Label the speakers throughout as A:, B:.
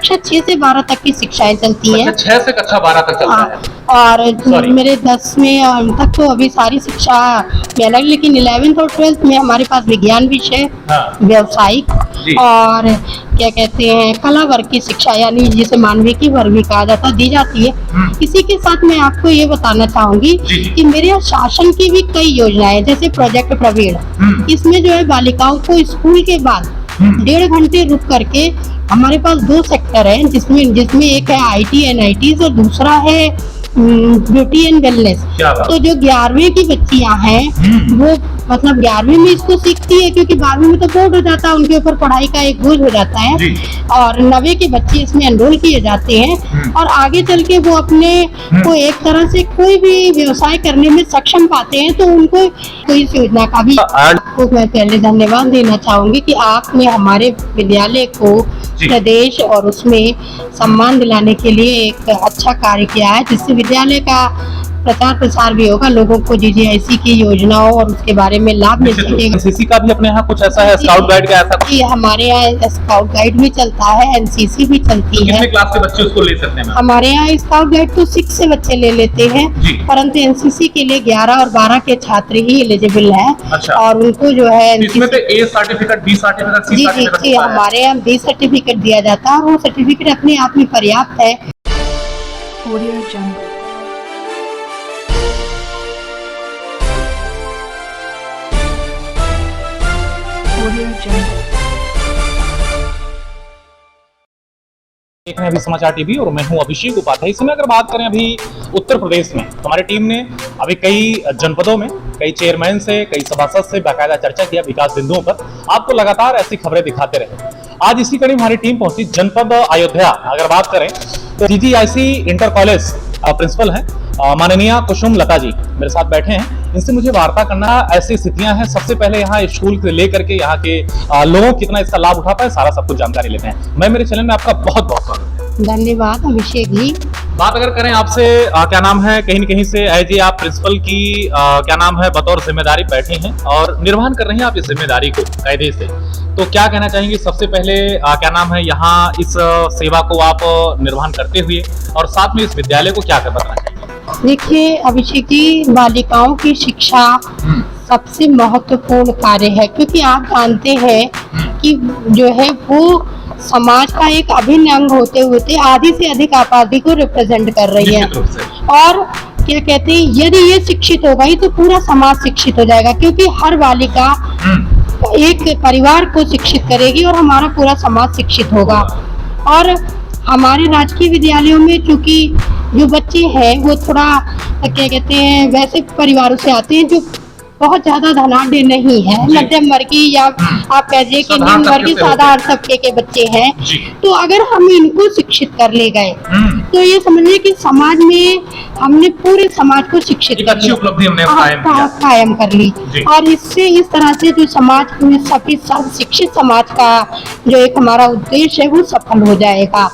A: कक्षा 6 से 12 तक की शिक्षाएं चलती हैं।
B: 6 से कक्षा 12 तक चलता है।
A: और मेरे 10वीं तक तो अभी सारी शिक्षा में अलग, लेकिन 11th और 12th में हमारे पास विज्ञान विषय, व्यवसायिक और क्या कहते हैं कला वर्ग की शिक्षा, यानी जिसे मानविकी वर्ग भी कहा जाता, दी जाती है। इसी के साथ मैं आपको ये बताना चाहूंगी कि मेरे यहाँ शासन की भी कई योजनाएं, जैसे प्रोजेक्ट प्रवीण, इसमें जो है बालिकाओं को स्कूल के बाद 1.5 घंटे रुक करके, हमारे पास 2 सेक्टर हैं जिसमें एक है IT NIT और दूसरा है ब्यूटी एंड वेलनेस। तो जो 11वीं की बच्चियां हैं वो मतलब 11वीं में इसको सीखती है, क्योंकि 12वीं में तो बोर्ड हो जाता है, उनके ऊपर पढ़ाई का एक बोझ हो जाता है, और 9वीं के बच्चे इसमें एनरोल किए जाते हैं और आगे चल के वो अपने को एक तरह से कोई भी व्यवसाय करने में सक्षम पाते हैं। तो उनको तो इस योजना का भी आपको मैं पहले धन्यवाद देना चाहूंगी कि आपने हमारे विद्यालय को प्रदेश और उसमें सम्मान दिलाने के लिए एक अच्छा कार्य किया है, जिससे विद्यालय का प्रचार प्रसार भी होगा, लोगों को GGIC की योजनाओं और उसके बारे में लाभ मिल सकेगा।
B: NCC का भी अपने यहाँ कुछ ऐसा है, स्काउट गाइड का ऐसा कुछ?
A: हमारे यहाँ स्काउट गाइड भी चलता है, NCC भी चलती है।
B: कितने क्लास के बच्चे उसको ले सकते हैं?
A: हमारे यहाँ स्काउट गाइड तो 6 से बच्चे ले लेते हैं, परंतु NCC के लिए 11 और 12 के छात्र ही एलिजिबल है।
B: अच्छा।
A: और उनको जो है
B: इसमें तो A certificate, B certificate, C certificate?
A: जी, हमारे यहाँ B सर्टिफिकेट दिया जाता है और वो सर्टिफिकेट अपने आप में पर्याप्त है।
B: देख रहे हैं अभी समाचार टीवी और मैं हूं अभिषेक उपाध्याय। इसमें अगर बात करें अभी उत्तर प्रदेश में, तो हमारी टीम ने अभी कई जनपदों में कई चेयरमैन से, कई सभासद से बाकायदा चर्चा किया विकास बिंदुओं पर। आपको लगातार ऐसी खबरें दिखाते रहे। आज इसी कड़ी हमारी टीम पहुंची जनपद अयोध्या। अगर बात करें तो GGIC इंटर कॉलेज प्रिंसिपल है माननीय कुसुम लता जी मेरे साथ बैठे हैं। इनसे मुझे वार्ता करना, ऐसी स्थितियां हैं, सबसे पहले यहाँ स्कूल से लेकर के यहाँ के लोगों कितना इसका लाभ उठा पाए, सारा सब कुछ जानकारी लेते हैं। मैं मेरे चैनल में आपका बहुत बहुत स्वागत है।
A: धन्यवाद अभिषेक जी।
B: बात अगर करें आपसे, क्या नाम है, कहीं न कहीं से एज आप प्रिंसिपल की क्या नाम है बतौर जिम्मेदारी बैठे हैं और निर्वहन कर रहे हैं आप इस जिम्मेदारी को कायदे से, तो क्या कहना चाहेंगे सबसे पहले, क्या नाम है, यहाँ इस सेवा को आप निर्वहन करते हुए और साथ में इस विद्यालय को क्या कर बताना चाहिए?
A: देखिए अभिषेक जी, बालिकाओं की शिक्षा सबसे महत्वपूर्ण कार्य है, क्योंकि आप जानते हैं कि जो है वो समाज का एक अभिन्न अंग होते हुए आधी से अधिक आबादी को रिप्रेजेंट कर रही है। और क्या कहते हैं, यदि ये शिक्षित हो गई तो पूरा समाज शिक्षित हो जाएगा, क्योंकि हर बालिका एक परिवार को शिक्षित करेगी और हमारा पूरा समाज शिक्षित होगा। और हमारे राजकीय विद्यालयों में चूंकि जो बच्चे हैं वो थोड़ा क्या कहते हैं वैसे परिवारों से आते हैं जो बहुत ज्यादा धनाढ्य नहीं है, मध्यम वर्गीय या आप कहिए कि निम्न वर्गीय साधारण तबके के बच्चे हैं। तो अगर हम इनको शिक्षित कर ले गए तो ये समझिए कि समाज में हमने पूरे समाज को शिक्षित कर
B: अच्छी उपलब्धि हमने
A: कायम कर ली। और इससे इस तरह से जो समाज में सभी शिक्षित समाज का जो एक हमारा उद्देश्य है वो सफल हो जाएगा।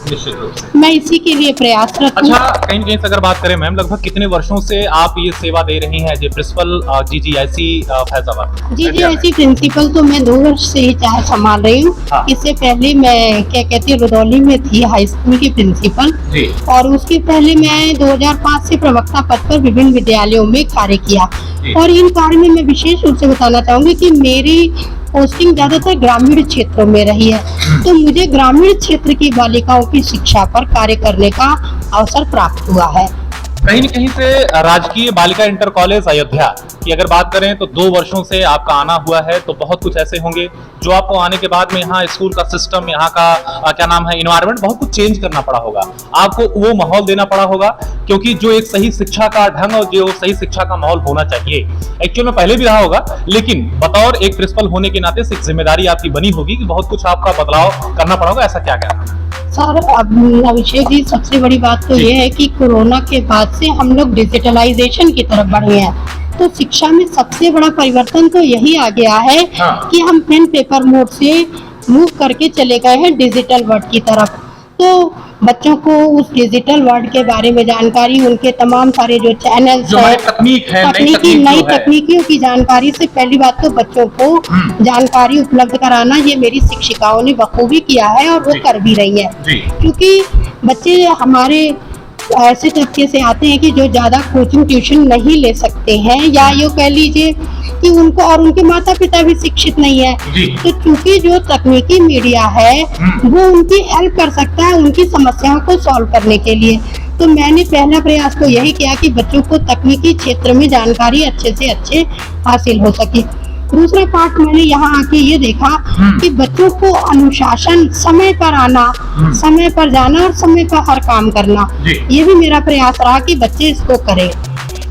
A: मैं इसी के लिए प्रयासरत हूँ।
B: अच्छा, कहीं कहीं से अगर बात करें मैम, लगभग कितने वर्षों से आप ये सेवा दे रही हैं as principal GGIC Faizabad?
A: GGIC principal तो मैं 2 वर्ष से ही चाहे संभाल रही हूँ। इससे पहले मैं क्या कहती हूँ रुदौली में थी हाई स्कूल की प्रिंसिपल, और उसके पहले मैं 2005 से प्रवक्ता पद पर विभिन्न विद्यालयों में कार्य किया। और इन कार्य में मैं विशेष रूप से बताना चाहूंगी कि मेरी पोस्टिंग ज्यादातर ग्रामीण क्षेत्रों में रही है, तो मुझे ग्रामीण क्षेत्र की बालिकाओं की शिक्षा पर कार्य करने का अवसर प्राप्त हुआ है।
B: कहीं न कहीं से राजकीय बालिका इंटर कॉलेज अयोध्या की अगर बात करें तो 2 वर्षों से आपका आना हुआ है, तो बहुत कुछ ऐसे होंगे जो आपको आने के बाद में यहाँ स्कूल का सिस्टम, यहाँ का क्या नाम है इन्वायरमेंट, बहुत कुछ चेंज करना पड़ा होगा, आपको वो माहौल देना पड़ा होगा, क्योंकि जो एक सही शिक्षा का ढंग और जो सही शिक्षा का माहौल होना चाहिए एक्चुअल में पहले भी रहा होगा, लेकिन बतौर एक प्रिंसिपल होने के नाते एक जिम्मेदारी आपकी बनी होगी कि बहुत कुछ आपका बदलाव करना पड़ा होगा, ऐसा क्या कहना है?
A: सर अभिषेक जी, सबसे बड़ी बात तो ये है कि कोरोना के बाद से हम लोग डिजिटलाइजेशन की तरफ बढ़े हैं, तो शिक्षा में सबसे बड़ा परिवर्तन तो यही आ गया है कि हम पेन पेपर मोड से मूव करके चले गए हैं डिजिटल वर्ड की तरफ। तो बच्चों को उस डिजिटल वर्ल्ड के बारे में जानकारी, उनके तमाम सारे जो चैनल्स
B: जो हमारी तकनीक है,
A: नई तकनीकियों की जानकारी से पहली बात तो बच्चों को जानकारी उपलब्ध कराना, ये मेरी शिक्षिकाओं ने बखूबी किया है और वो कर भी रही है। क्योंकि बच्चे हमारे ऐसे तबके से आते हैं कि जो ज़्यादा कोचिंग ट्यूशन नहीं ले सकते हैं, या यूँ कह लीजिए कि उनको, और उनके माता पिता भी शिक्षित नहीं है, तो चूंकि जो तकनीकी मीडिया है वो उनकी हेल्प कर सकता है उनकी समस्याओं को सॉल्व करने के लिए। तो मैंने पहला प्रयास तो यही किया कि बच्चों को तकनीकी क्षेत्र में जानकारी अच्छे से अच्छे हासिल हो सके। दूसरा पार्ट मैंने यहाँ आके ये देखा कि बच्चों को अनुशासन, समय पर आना, समय पर जाना और समय पर हर काम करना, ये भी मेरा प्रयास रहा कि बच्चे इसको करें।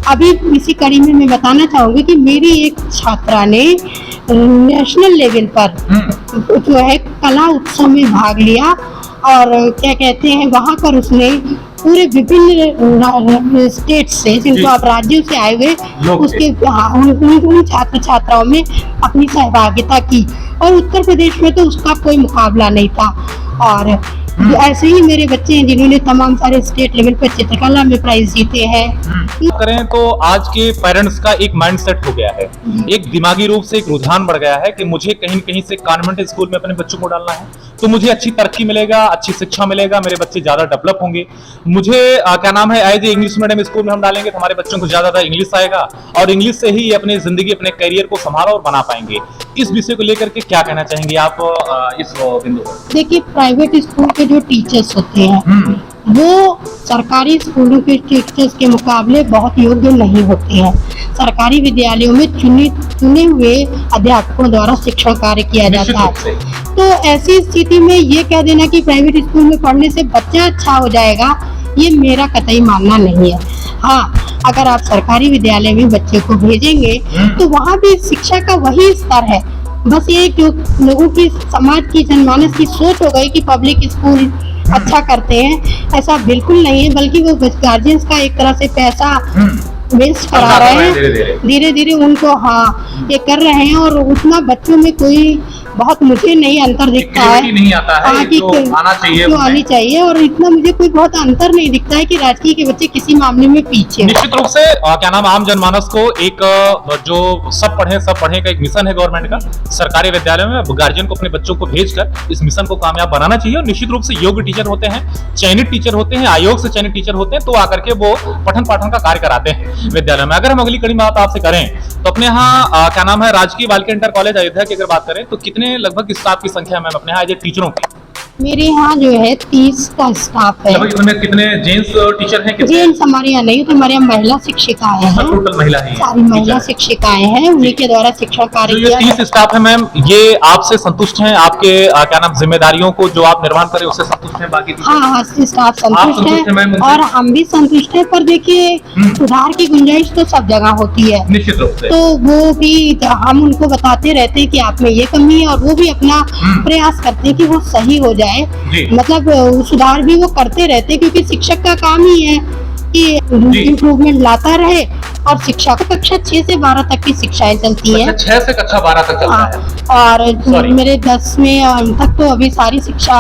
A: अभी इसी कड़ी में मैं बताना चाहूंगी कि मेरी एक छात्रा ने नेशनल लेवल पर जो है कला उत्सव में भाग लिया, और क्या कहते हैं वहाँ पर उसने पूरे विभिन्न स्टेट से, जिनको आप राज्यों से आए हुए, उसके उन छात्र छात्राओं में अपनी सहभागिता की, और उत्तर प्रदेश में तो उसका कोई मुकाबला नहीं था। और ऐसे ही मेरे बच्चे हैं जिन्होंने तमाम सारे स्टेट लेवल पर चित्रकला में प्राइज जीते हैं।
B: करें तो आज के पेरेंट्स का एक माइंडसेट हो गया है, एक दिमागी रूप से एक रुझान बढ़ गया है कि मुझे कहीं कहीं से कॉन्वेंट स्कूल में अपने बच्चों को डालना है, तो मुझे अच्छी तरक्की मिलेगा, अच्छी शिक्षा मिलेगा, मेरे बच्चे ज्यादा डेवलप होंगे। मुझे क्या नाम है, as a English medium school में हम डालेंगे तो हमारे बच्चों को ज्यादा इंग्लिश आएगा, और इंग्लिश से ही अपनी जिंदगी, अपने करियर को संभाला और बना पाएंगे। इस विषय को लेकर के क्या कहना चाहेंगे आप इस बिंदु पर?
A: देखिए, प्राइवेट स्कूल के जो टीचर्स होते हैं वो सरकारी स्कूलों के टीचर्स के मुकाबले बहुत योग्य नहीं होते हैं। सरकारी विद्यालयों में चुने हुए अध्यापकों द्वारा शिक्षण कार्य किया जाता है। तो ऐसी स्थिति में ये कह देना कि प्राइवेट स्कूल में पढ़ने से बच्चा अच्छा हो जाएगा, ये मेरा कतई मानना नहीं है। हाँ, अगर आप सरकारी विद्यालय में बच्चे को भेजेंगे तो वहाँ भी शिक्षा का वही स्तर है, बस ये जो लोगों की, समाज की, जनमानस की सोच हो गई कि पब्लिक स्कूल अच्छा करते हैं, ऐसा बिल्कुल नहीं है, बल्कि वो गार्जियंस का एक तरह से पैसा वेस्ट करा रहे हैं, धीरे धीरे उनको ये कर रहे हैं, और उतना बच्चों में कोई बहुत मुझे नहीं अंतर दिखता है,
B: नहीं आता है
A: जो आनी चाहिए, और इतना मुझे कोई बहुत अंतर नहीं दिखता है कि राजकीय के बच्चे किसी मामले में पीछे।
B: निश्चित रूप से क्या नाम, आम जनमानस को एक जो सब पढ़े का एक मिशन है गवर्नमेंट का, सरकारी विद्यालय में गार्जियन को अपने बच्चों को भेजकर इस मिशन को कामयाब बनाना चाहिए। और निश्चित रूप से योग्य टीचर होते हैं, चयनित टीचर होते हैं, आयोग से चयनित टीचर होते हैं, तो आकर के वो पठन पाठन का कार्य कराते हैं विद्यालय में। अगर हम अगली कड़ी बात आपसे करें तो अपने यहाँ क्या नाम है, राजकीय बालिका इंटर कॉलेज अयोध्या की अगर बात करें तो कितने लगभग स्टाफ की संख्या है अपने यहाँ टीचरों की?
A: मेरे यहाँ जो है 30 का स्टाफ है।
B: इसमें कितने जेंट्स टीचर हैं?
A: जेंट्स हमारे यहाँ नहीं, तो हमारे यहाँ महिला शिक्षिकाएं हैं,
B: टोटल महिला ही,
A: सारी महिला शिक्षिकाएं हैं, उन्हीं के द्वारा शिक्षण कार्य किया।
B: 30 स्टाफ है मैम, ये आपसे संतुष्ट हैं? आपके क्या नाम जिम्मेदारियों को जो आप निर्वहन करें उससे संतुष्ट हैं? बाकी
A: हाँ, स्टाफ संतुष्ट है और हम भी संतुष्ट है, पर देखिए सुधार की गुंजाइश तो सब जगह होती है,
B: निश्चित रूप से।
A: तो वो भी हम उनको बताते रहते हैं कि आप में ये कमी है, और वो भी अपना प्रयास करते हैं कि वो सही हो जाए। मतलब सुधार भी वो करते रहते हैं, क्योंकि शिक्षक का काम ही है कि इम्प्रूवमेंट लाता रहे, और शिक्षा को कक्षा 6 से 12 तक की शिक्षाएं चलती हैं।
B: 6 से कक्षा 12 तक चलता है।
A: और मेरे 10वीं तक तो अभी सारी शिक्षा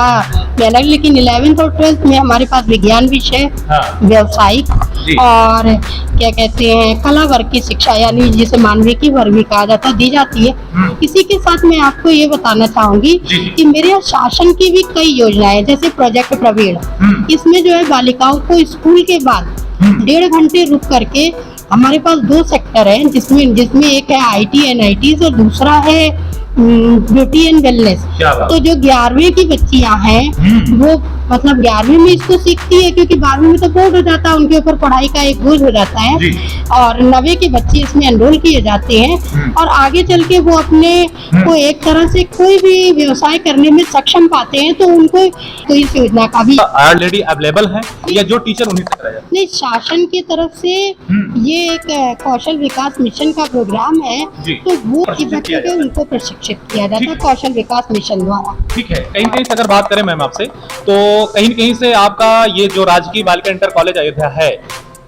A: में अलग, लेकिन 11th और 12th में हमारे पास विज्ञान विषय, व्यवसायिक और क्या कहते हैं कला वर्ग की शिक्षा, यानी जिसे मानविकी वर्ग भी कहा जाता है, दी जाती है। इसी के साथ मैं आपको ये बताना चाहूंगी कि मेरे यहाँ शासन की भी कई योजनाएं, जैसे प्रोजेक्ट प्रवीण, इसमें जो है बालिकाओं को स्कूल के बाद 1.5 घंटे रुक करके, हमारे पास 2 सेक्टर हैं, जिसमें एक है IT NIT और दूसरा है ब्यूटी एंड वेलनेस। तो जो 11वीं की बच्चियां हैं वो मतलब 11वीं में इसको सीखती है, क्योंकि 12वीं में तो बोर्ड हो जाता है, उनके ऊपर पढ़ाई का एक बोझ हो जाता है, और 9वीं के बच्चे इसमें एनरोल किए जाते हैं, और आगे चल के वो अपने को एक तरह से कोई भी व्यवसाय करने में सक्षम पाते हैं, तो उनको तो इस योजना का भी
B: ऑलरेडी अवेलेबल है, या जो टीचर उन्हीं तक रहेगा?
A: नहीं, शासन की तरफ से ये एक कौशल विकास मिशन का प्रोग्राम है, तो वो बच्चे को उनको प्रशिक्षित किया जाता है कौशल विकास मिशन द्वारा।
B: ठीक है, कहीं कहीं से अगर बात करें मैम आपसे, तो कहीं कहीं से आपका ये जो राजकीय बालिका इंटर कॉलेज अयोध्या है,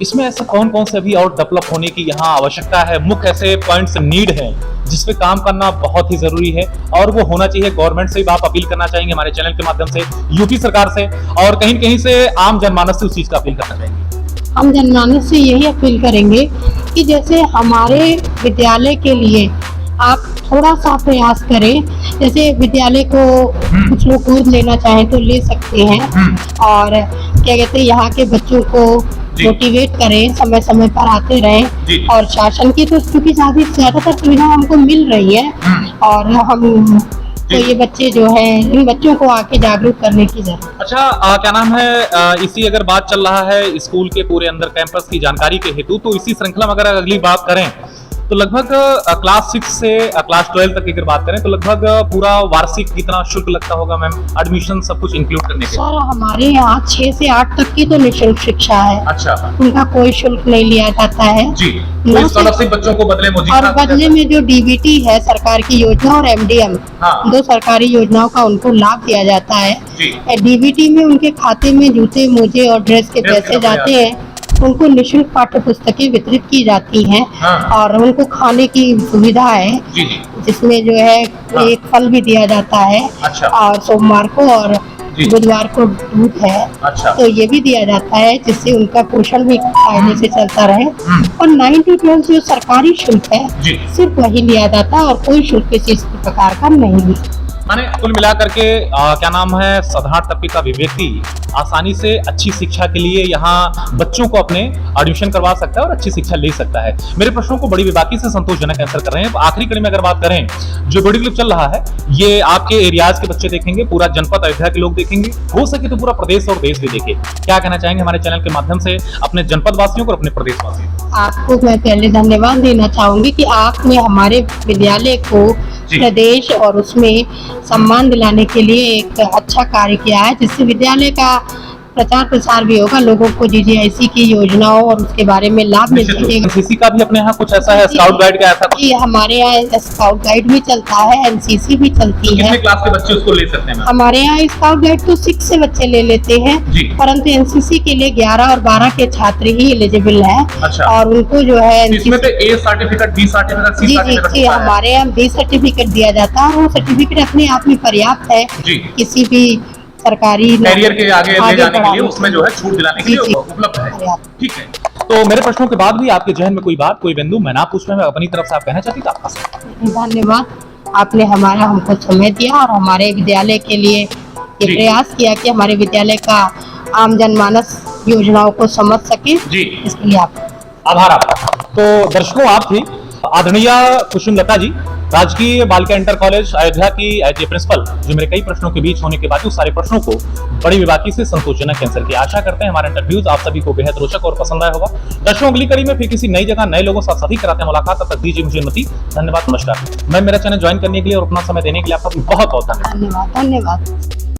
B: इसमें ऐसा कौन कौन से अभी और डेवलप होने की यहाँ आवश्यकता है, मुख्य ऐसे पॉइंट्स नीड हैं जिस पे काम करना बहुत ही जरूरी है और वो होना चाहिए। गवर्नमेंट से भी आप अपील करना चाहेंगे हमारे चैनल के माध्यम से, यूपी सरकार से, और कहीं न कहीं से आम जनमानस से उस चीज का अपील करना चाहेंगे?
A: हम जनमानस से यही अपील करेंगे कि जैसे हमारे विद्यालय के लिए आप थोड़ा सा प्रयास करें। जैसे विद्यालय को कुछ लोग गोद लेना चाहें तो ले सकते हैं, और क्या कहते हैं यहाँ के बच्चों को मोटिवेट करें, समय समय पर आते रहें, और शासन की तो क्योंकि ज्यादातर सुविधा हमको मिल रही है, और हम तो ये बच्चे जो है इन बच्चों को आके जागरूक करने की जरूरत।
B: अच्छा, क्या नाम है, इसी अगर बात चल रहा है स्कूल के पूरे अंदर कैंपस की जानकारी के हेतु, तो इसी श्रृंखला में अगर अगली बात करें तो लगभग क्लास 6 से क्लास 12 तक की अगर बात करें तो लगभग पूरा वार्षिक कितना शुल्क लगता होगा मैम, एडमिशन सब कुछ इंक्लूड करने के?
A: सर हमारे यहाँ 6 से 8 तक की तो निःशुल्क शिक्षा है।
B: अच्छा,
A: उनका कोई शुल्क नहीं लिया जाता है
B: जी। तो स्कॉलरशिप बच्चों को बदले में
A: और बदले में जो डीबीटी है सरकार की योजना और एमडीएम, दो सरकारी योजनाओं का उनको लाभ दिया जाता है। डीबीटी में उनके खाते में जूते, मोजे और ड्रेस के पैसे जाते हैं, उनको निःशुल्क पाठ्य पुस्तकें वितरित की जाती हैं, और उनको खाने की सुविधा है जिसमें जो है एक फल भी दिया जाता है।
B: अच्छा।
A: और सोमवार को और बुधवार को दूध है।
B: अच्छा।
A: तो ये भी दिया जाता है जिससे उनका पोषण भी फायदे से चलता रहे। और 9 to 12 जो सरकारी शुल्क है सिर्फ वही लिया जाता है और कोई शुल्क किसी प्रकार का नहीं है।
B: माने कुल मिलाकर के क्या नाम है, साधारण तबके का व्यक्ति आसानी से अच्छी शिक्षा के लिए यहाँ बच्चों को अपने एडमिशन करवा सकता है और अच्छी शिक्षा ले सकता है। मेरे प्रश्नों को बड़ी बेबाकी से संतोषजनक आंसर कर रहे हैं। आखिरी कड़ी में अगर बात करें, जो वीडियो क्लिप चल रहा है ये आपके एरियाज के बच्चे देखेंगे, पूरा जनपद अयोध्या के लोग देखेंगे, हो सके तो पूरा प्रदेश और देश भी देखे। क्या कहना चाहेंगे हमारे चैनल के माध्यम से अपने जनपद वासियों को और अपने प्रदेश वासियों को?
A: आपको मैं पहले धन्यवाद देना चाहूंगी कि आपने हमारे विद्यालय को प्रदेश और उसमें सम्मान दिलाने के लिए एक अच्छा कार्य किया है, जिससे विद्यालय का प्रचार प्रसार भी होगा, लोगों को जीजीआईसी की योजनाओं और उसके बारे में लाभ मिल सकेगा।
B: एनसीसी का भी अपने यहाँ कुछ ऐसा है, स्काउट गाइड का ऐसा?
A: जी, हमारे यहाँ स्काउट गाइड भी चलता है, एनसीसी भी चलती है।
B: कितने क्लास के बच्चे उसको ले सकते हैं?
A: हमारे यहाँ स्काउट गाइड तो 6 से बच्चे ले लेते हैं, परंतु एनसीसी के लिए 11 और 12 के छात्र ही एलिजिबल है।
B: अच्छा।
A: और उनको जो है
B: इसमें तो A certificate, B certificate, C certificate?
A: जी, हमारे यहाँ बी सर्टिफिकेट दिया जाता है और वो सर्टिफिकेट अपने आप में पर्याप्त है किसी भी सरकारी
B: कैरियर के आगे ले जाने के लिए, उसमें जो है छूट दिलाने के लिए उपलब्ध है। ठीक है, तो मेरे प्रश्नों के बाद भी आपके जहन में कोई बात, कोई बिंदु मैं ना पूछ में अपनी तरफ से आप कहना चाहती तो आपका?
A: धन्यवाद, आपने हमारा हमको समय दिया और हमारे विद्यालय के लिए ये प्रयास किया कि हमारे विद्यालय का आम जनमानस योजनाओं को समझ सके। इसके लिए आप
B: आभार आपका। तो दर्शकों, आप थी आदरणीय कुसुमलता जी, राजकीय बालिका इंटर कॉलेज अयोध्या की एज ए प्रिंसिपल, जो मेरे कई प्रश्नों के बीच होने के बाद उस सारे प्रश्नों को बड़ी बेबाकी से संतोषजनक आंसर की। आशा करते हैं हमारा इंटरव्यूज आप सभी को बेहद रोचक और पसंद आया होगा। दर्शकों, अगली कड़ी में फिर किसी नई जगह नए लोगों साथ सभी कराते हैं मुलाकात। तब तक दीजिए मुझे अनुमति। धन्यवाद, नमस्कार। मैं मेरा चैनल ज्वाइन करने के लिए और अपना समय देने के लिए आपका बहुत बहुत धन्यवाद।
A: धन्यवाद।